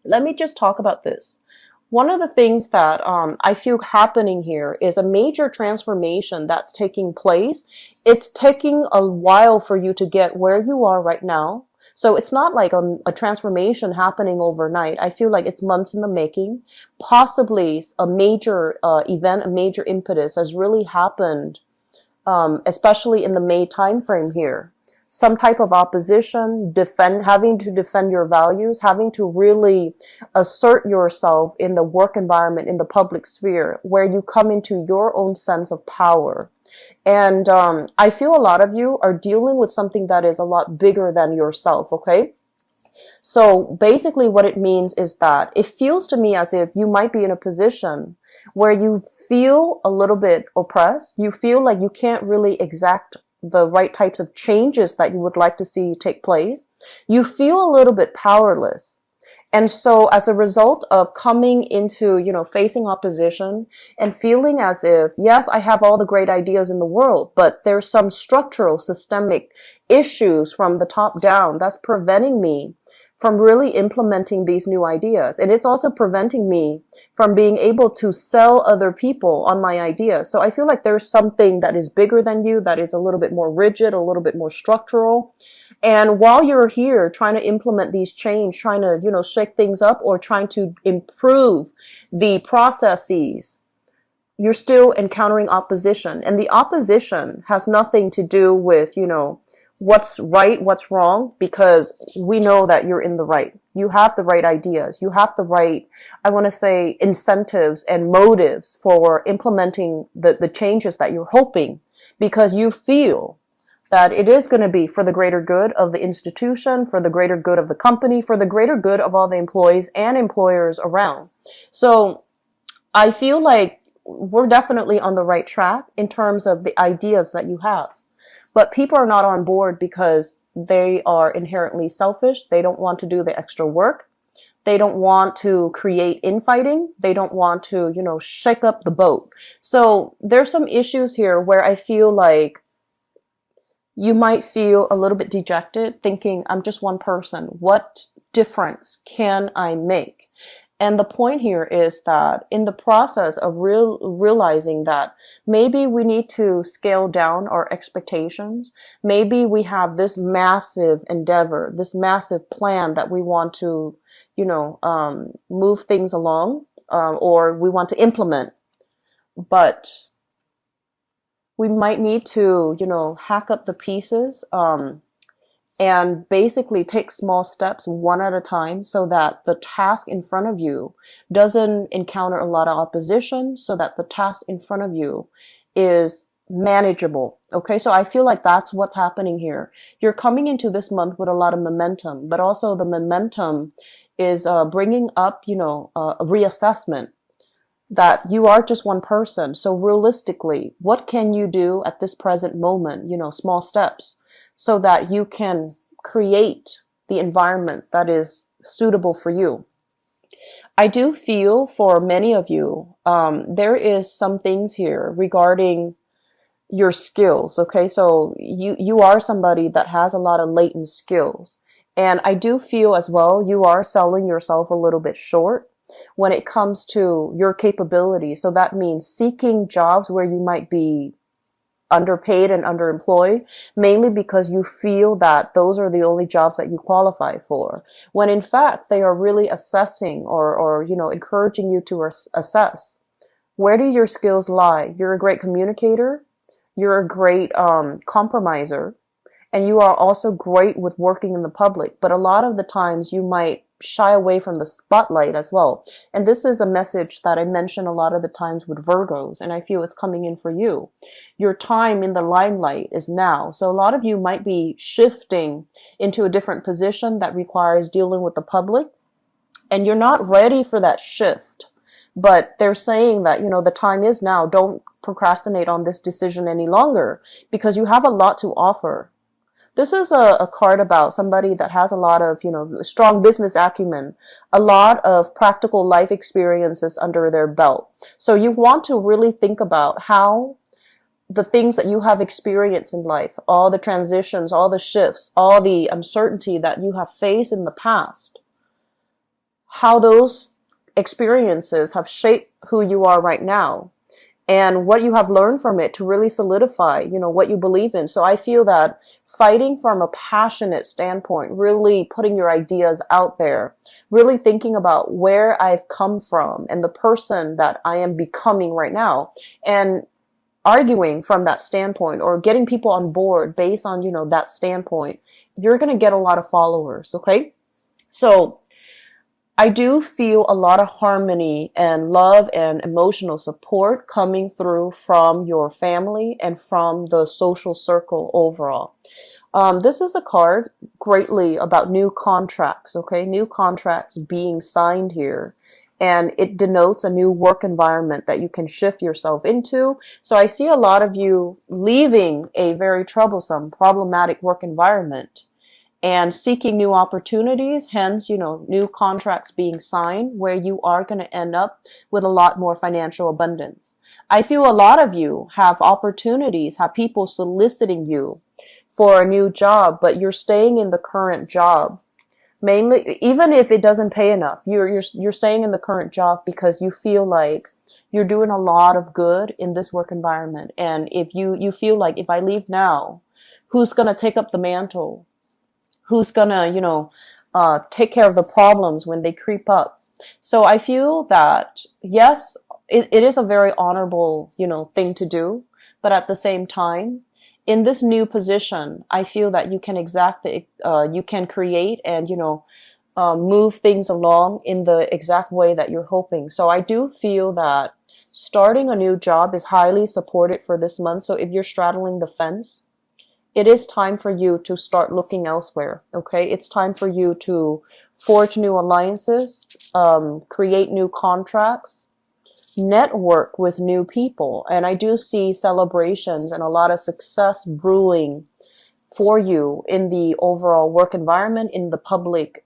let me just talk about this. One of the things that I feel happening here is a major transformation that's taking place. It's taking a while for you to get where you are right now. So it's not like a transformation happening overnight. I feel like it's months in the making. Possibly a major event, a major impetus has really happened, especially in the May timeframe here. Some type of opposition, having to defend your values, having to really assert yourself in the work environment, in the public sphere, where you come into your own sense of power. And I feel a lot of you are dealing with something that is a lot bigger than yourself, okay? So basically what it means is that it feels to me as if you might be in a position where you feel a little bit oppressed. You feel like you can't really exact the right types of changes that you would like to see take place. You feel a little bit powerless. And so as a result of coming into, facing opposition and feeling as if, yes, I have all the great ideas in the world, but there's some structural, systemic issues from the top down that's preventing me from really implementing these new ideas. And it's also preventing me from being able to sell other people on my ideas. So I feel like there's something that is bigger than you, that is a little bit more rigid, a little bit more structural. And while you're here trying to implement these change, trying to, shake things up or trying to improve the processes, you're still encountering opposition. And the opposition has nothing to do with, what's right, what's wrong, because we know that you're in the right. You have the right ideas. You have the right, I want to say, incentives and motives for implementing the changes that you're hoping, because you feel that it is going to be for the greater good of the institution, for the greater good of the company, for the greater good of all the employees and employers around. So I feel like we're definitely on the right track in terms of the ideas that you have. But people are not on board because they are inherently selfish. They don't want to do the extra work. They don't want to create infighting. They don't want to, shake up the boat. So there's some issues here where I feel like you might feel a little bit dejected, thinking, I'm just one person. What difference can I make? And the point here is that in the process of realizing that maybe we need to scale down our expectations, maybe we have this massive endeavor, this massive plan that we want to, move things along, or we want to implement, but we might need to, hack up the pieces, and basically take small steps one at a time so that the task in front of you doesn't encounter a lot of opposition, so that the task in front of you is manageable. Okay, so I feel like that's what's happening here. You're coming into this month with a lot of momentum, but also the momentum is bringing up, a reassessment that you are just one person. So realistically, what can you do at this present moment, small steps, so that you can create the environment that is suitable for you. I do feel for many of you, there is some things here regarding your skills. Okay, so you are somebody that has a lot of latent skills. And I do feel as well, you are selling yourself a little bit short when it comes to your capability. So that means seeking jobs where you might be underpaid and underemployed, mainly because you feel that those are the only jobs that you qualify for, when in fact they are really assessing or encouraging you to assess, where do your skills lie? You're a great communicator, you're a great compromiser, and you are also great with working in the public, but a lot of the times you might shy away from the spotlight as well. And this is a message that I mention a lot of the times with Virgos, and I feel it's coming in for you. Your time in the limelight is now. So a lot of you might be shifting into a different position that requires dealing with the public, and you're not ready for that shift. But they're saying that, the time is now. Don't procrastinate on this decision any longer, because you have a lot to offer. This is a card about somebody that has a lot of, strong business acumen, a lot of practical life experiences under their belt. So you want to really think about how the things that you have experienced in life, all the transitions, all the shifts, all the uncertainty that you have faced in the past, how those experiences have shaped who you are right now and what you have learned from it to really solidify, what you believe in. So I feel that fighting from a passionate standpoint, really putting your ideas out there, really thinking about where I've come from and the person that I am becoming right now, and arguing from that standpoint or getting people on board based on, that standpoint, you're going to get a lot of followers. Okay. So I do feel a lot of harmony and love and emotional support coming through from your family and from the social circle overall. This is a card greatly about new contracts, okay? New contracts being signed here. And it denotes a new work environment that you can shift yourself into. So I see a lot of you leaving a very troublesome, problematic work environment and seeking new opportunities, hence, new contracts being signed where you are going to end up with a lot more financial abundance. I feel a lot of you have opportunities, have people soliciting you for a new job, but you're staying in the current job. Mainly, even if it doesn't pay enough, you're staying in the current job because you feel like you're doing a lot of good in this work environment. And if you feel like, if I leave now, who's going to take up the mantle? Who's gonna, take care of the problems when they creep up? So I feel that, yes, it is a very honorable, thing to do. But at the same time, in this new position, I feel that you can you can create and, move things along in the exact way that you're hoping. So I do feel that starting a new job is highly supported for this month. So if you're straddling the fence, it is time for you to start looking elsewhere, okay? It's time for you to forge new alliances, create new contracts, network with new people. And I do see celebrations and a lot of success brewing for you in the overall work environment, in the public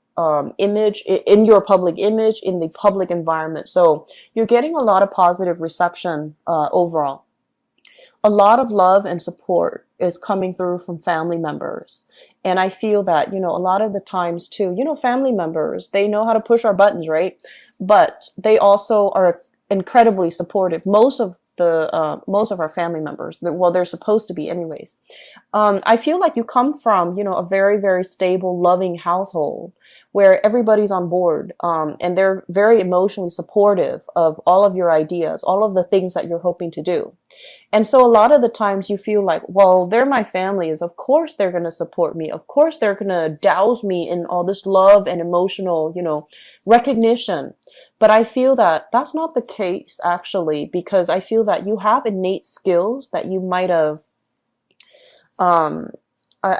image, in your public image, in the public environment. So you're getting a lot of positive reception overall. A lot of love and support is coming through from family members. And I feel that, a lot of the times too, family members, they know how to push our buttons, right? But they also are incredibly supportive. Most of our family members, well, they're supposed to be anyways. I feel like you come from, a very, very stable, loving household where everybody's on board, and they're very emotionally supportive of all of your ideas, all of the things that you're hoping to do. And so a lot of the times you feel like, well, they're my family, is of course they're going to support me. Of course they're going to douse me in all this love and emotional, recognition. But I feel that that's not the case actually, because I feel that you have innate skills that you might have, I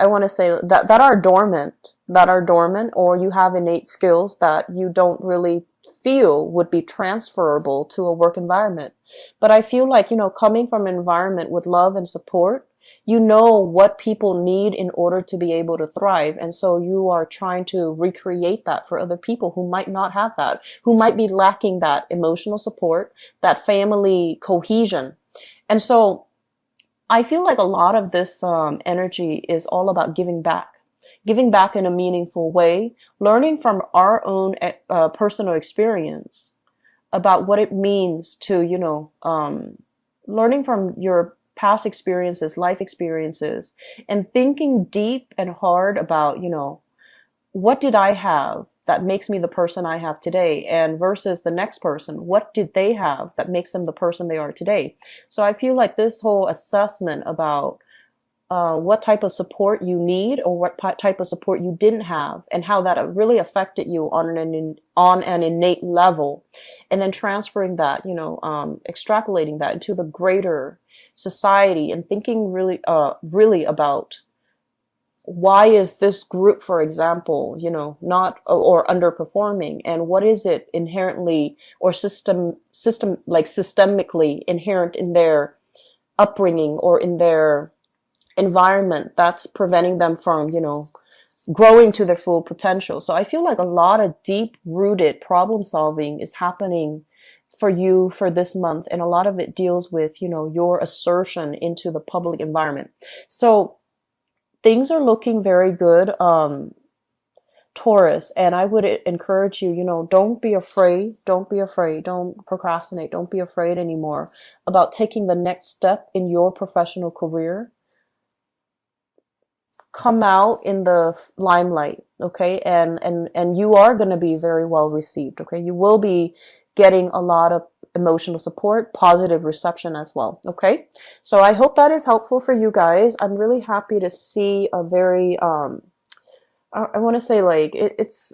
want to say that are dormant, or you have innate skills that you don't really feel would be transferable to a work environment. But I feel like, coming from an environment with love and support, you know what people need in order to be able to thrive. And so you are trying to recreate that for other people who might not have that, who might be lacking that emotional support, that family cohesion. And so I feel like a lot of this energy is all about giving back in a meaningful way, learning from our own personal experience about what it means to, learning from your past experiences, life experiences, and thinking deep and hard about, what did I have that makes me the person I have today, and versus the next person, what did they have that makes them the person they are today? So I feel like this whole assessment about what type of support you need or what type of support you didn't have and how that really affected you on an innate level, and then transferring that, extrapolating that into the greater society and thinking really about why is this group, for example, not or underperforming, and what is it inherently or systemically inherent in their upbringing or in their environment that's preventing them from, growing to their full potential. So I feel like a lot of deep rooted problem solving is happening for you for this month. And a lot of it deals with, your assertion into the public environment. So things are looking very good. Taurus, and I would encourage you, don't be afraid. Don't be afraid. Don't procrastinate. Don't be afraid anymore about taking the next step in your professional career. Come out in the limelight, okay? And you are going to be very well received, okay? You will be getting a lot of emotional support, positive reception as well, okay? So I hope that is helpful for you guys. I'm really happy to see a very I want to say like it's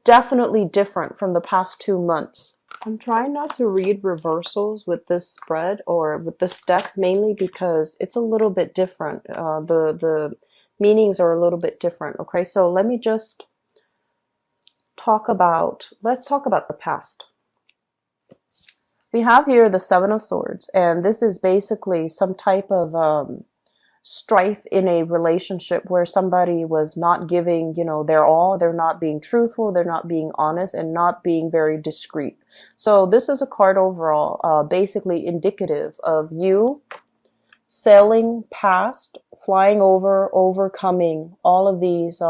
definitely different from the past 2 months. I'm trying not to read reversals with this spread or with this deck, mainly because it's a little bit different. The meanings are a little bit different. Okay, so let me just let's talk about the past. We have here the Seven of Swords, and this is basically some type of strife in a relationship where somebody was not giving, their all. They're not being truthful, they're not being honest, and not being very discreet. So this is a card overall, basically indicative of you sailing past, flying over, overcoming all of these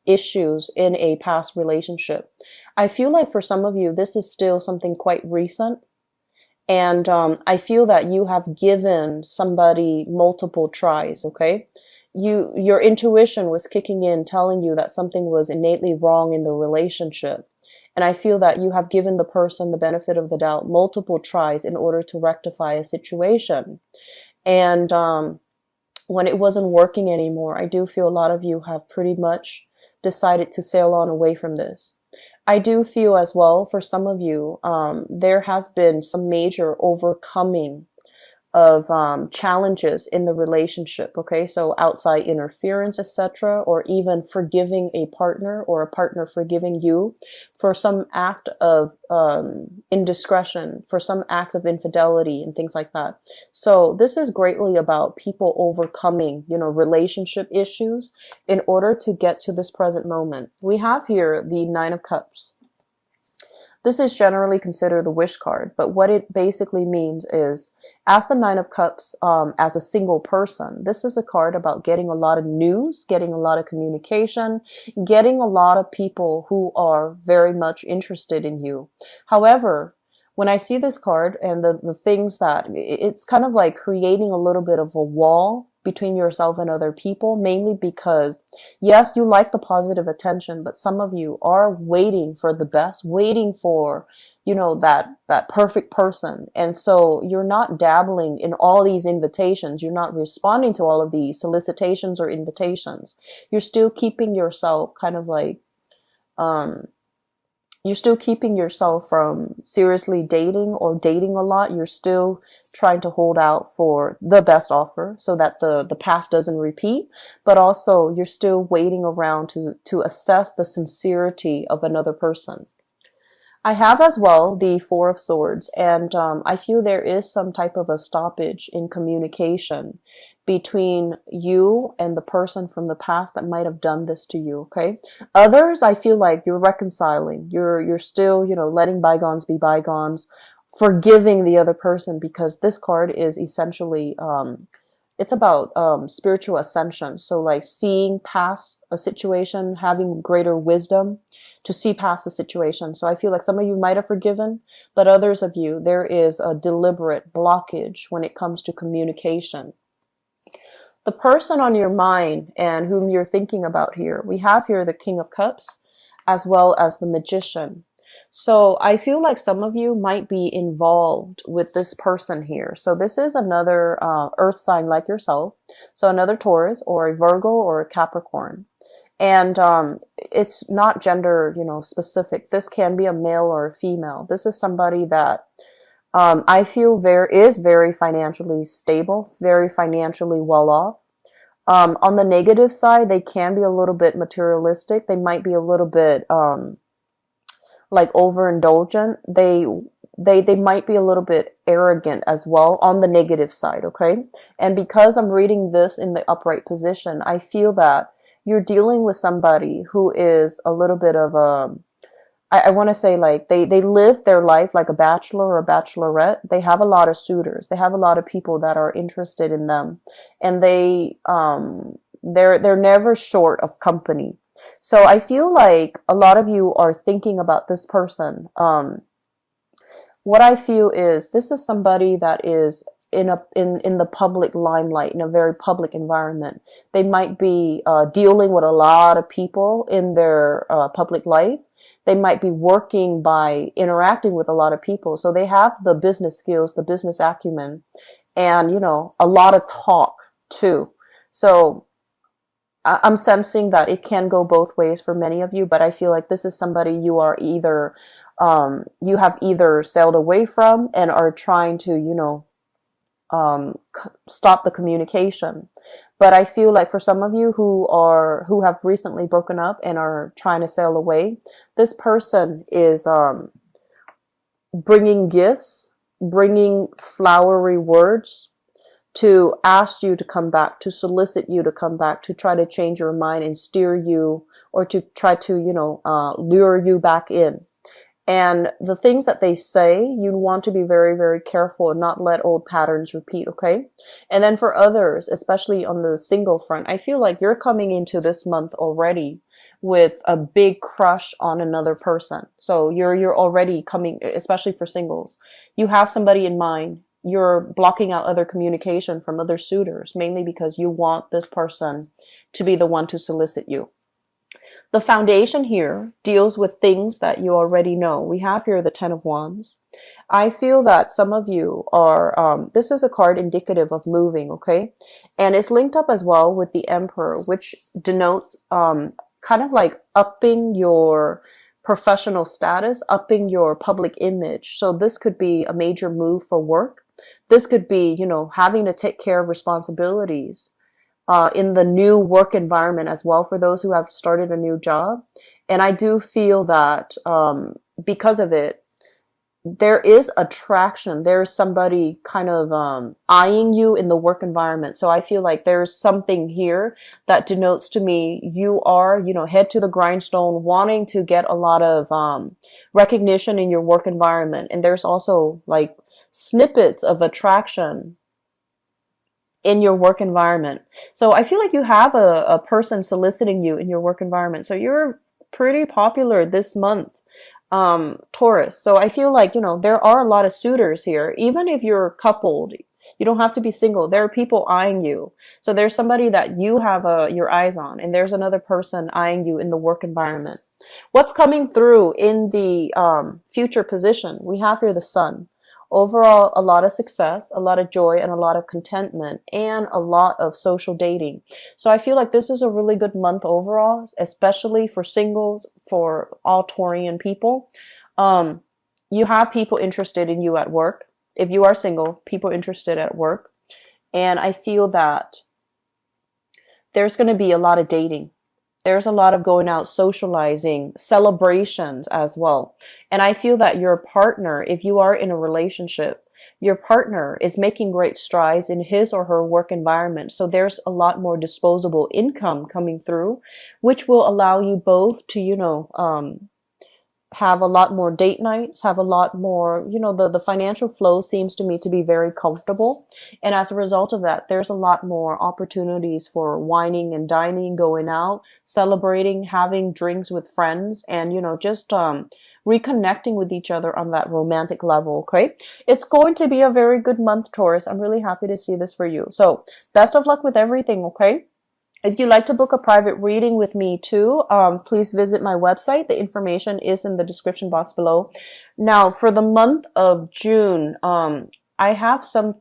issues in a past relationship. I feel like for some of you, this is still something quite recent. And I feel that you have given somebody multiple tries, okay? Your intuition was kicking in, telling you that something was innately wrong in the relationship. And I feel that you have given the person the benefit of the doubt multiple tries in order to rectify a situation. And when it wasn't working anymore, I do feel a lot of you have pretty much decided to sail on away from this. I do feel as well, for some of you, there has been some major overcoming of challenges in the relationship, okay? So outside interference, etc., or even forgiving a partner or a partner forgiving you for some act of indiscretion, for some acts of infidelity and things like that. So this is greatly about people overcoming, relationship issues in order to get to this present moment. We have here the Nine of Cups. This is generally considered the wish card, but what it basically means is, as the Nine of Cups, as a single person, this is a card about getting a lot of news, getting a lot of communication, getting a lot of people who are very much interested in you. However, when I see this card and the things that, it's kind of like creating a little bit of a wall between yourself and other people, mainly because, yes, you like the positive attention, but some of you are waiting for the best, waiting for, that perfect person. And so you're not dabbling in all these invitations. You're not responding to all of these solicitations or invitations. You're still keeping yourself kind of like, you're still keeping yourself from seriously dating or dating a lot. You're still trying to hold out for the best offer so that the past doesn't repeat. But also you're still waiting around to assess the sincerity of another person. I have as well the Four of Swords, and I feel there is some type of a stoppage in communication between you and the person from the past that might have done this to you, okay? Others, I feel like you're reconciling. You're still, letting bygones be bygones, forgiving the other person, because this card is essentially, it's about spiritual ascension. So like seeing past a situation, having greater wisdom to see past the situation. So I feel like some of you might have forgiven, but others of you, there is a deliberate blockage when it comes to communication. The person on your mind and whom you're thinking about here, we have here the King of Cups as well as the Magician. So I feel like some of you might be involved with this person here. So this is another earth sign like yourself. So another Taurus or a Virgo or a Capricorn. And it's not gender, specific. This can be a male or a female. This is somebody that I feel is very financially stable, very financially well off. On the negative side, they can be a little bit materialistic. They might be a little bit like overindulgent. They might be a little bit arrogant as well on the negative side, okay? And because I'm reading this in the upright position, I feel that you're dealing with somebody who is a little bit of a, I want to say like they live their life like a bachelor or a bachelorette. They have a lot of suitors. They have a lot of people that are interested in them, and they're never short of company. So I feel like a lot of you are thinking about this person. What I feel is this is somebody that is in the public limelight, in a very public environment. They might be dealing with a lot of people in their public life. They might be working by interacting with a lot of people. So they have the business skills, the business acumen, and a lot of talk too. So I'm sensing that it can go both ways for many of you, but I feel like this is somebody you are either you have either sailed away from and are trying to stop the communication. But I feel like for some of you who have recently broken up and are trying to sail away, this person is bringing gifts, bringing flowery words to ask you to come back, to solicit you to come back, to try to change your mind and steer you, or to try to, lure you back in. And the things that they say, you want to be very, very careful and not let old patterns repeat, okay? And then for others, especially on the single front, I feel like you're coming into this month already with a big crush on another person. So you're already coming, especially for singles. You have somebody in mind. You're blocking out other communication from other suitors, mainly because you want this person to be the one to solicit you. The foundation here deals with things that you already know. We have here the Ten of Wands. I feel that some of you are, this is a card indicative of moving, okay? And it's linked up as well with the Emperor, which denotes kind of like upping your professional status, upping your public image. So this could be a major move for work. This could be, having to take care of responsibilities in the new work environment as well for those who have started a new job. And I do feel that because of it, there is attraction. There's somebody kind of eyeing you in the work environment. So I feel like there's something here that denotes to me you are, head to the grindstone, wanting to get a lot of recognition in your work environment. And there's also like snippets of attraction in your work environment. So I feel like you have a person soliciting you in your work environment. So you're pretty popular this month, Taurus. So I feel like, there are a lot of suitors here. Even if you're coupled, you don't have to be single. There are people eyeing you. So there's somebody that you have your eyes on, and there's another person eyeing you in the work environment. What's coming through in the future position? We have here the Sun. Overall, a lot of success, a lot of joy, and a lot of contentment, and a lot of social dating. So I feel like this is a really good month overall, especially for singles, for all Taurian people. You have people interested in you at work. If you are single, people interested at work. And I feel that there's going to be a lot of dating. There's a lot of going out, socializing, celebrations as well. And I feel that your partner, if you are in a relationship, your partner is making great strides in his or her work environment. So there's a lot more disposable income coming through, which will allow you both to, have a lot more date nights, have a lot more, the financial flow seems to me to be very comfortable. And as a result of that, there's a lot more opportunities for wining and dining, going out, celebrating, having drinks with friends, and, just reconnecting with each other on that romantic level, okay? It's going to be a very good month, Taurus. I'm really happy to see this for you. So best of luck with everything, okay? If you'd like to book a private reading with me too, please visit my website. The information is in the description box below. Now, for the month of June, I have some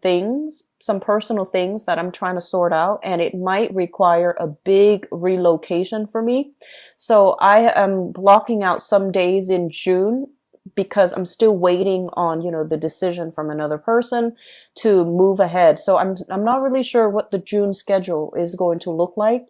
personal things that I'm trying to sort out, and it might require a big relocation for me. So I am blocking out some days in June because I'm still waiting on, the decision from another person to move ahead. So I'm not really sure what the June schedule is going to look like.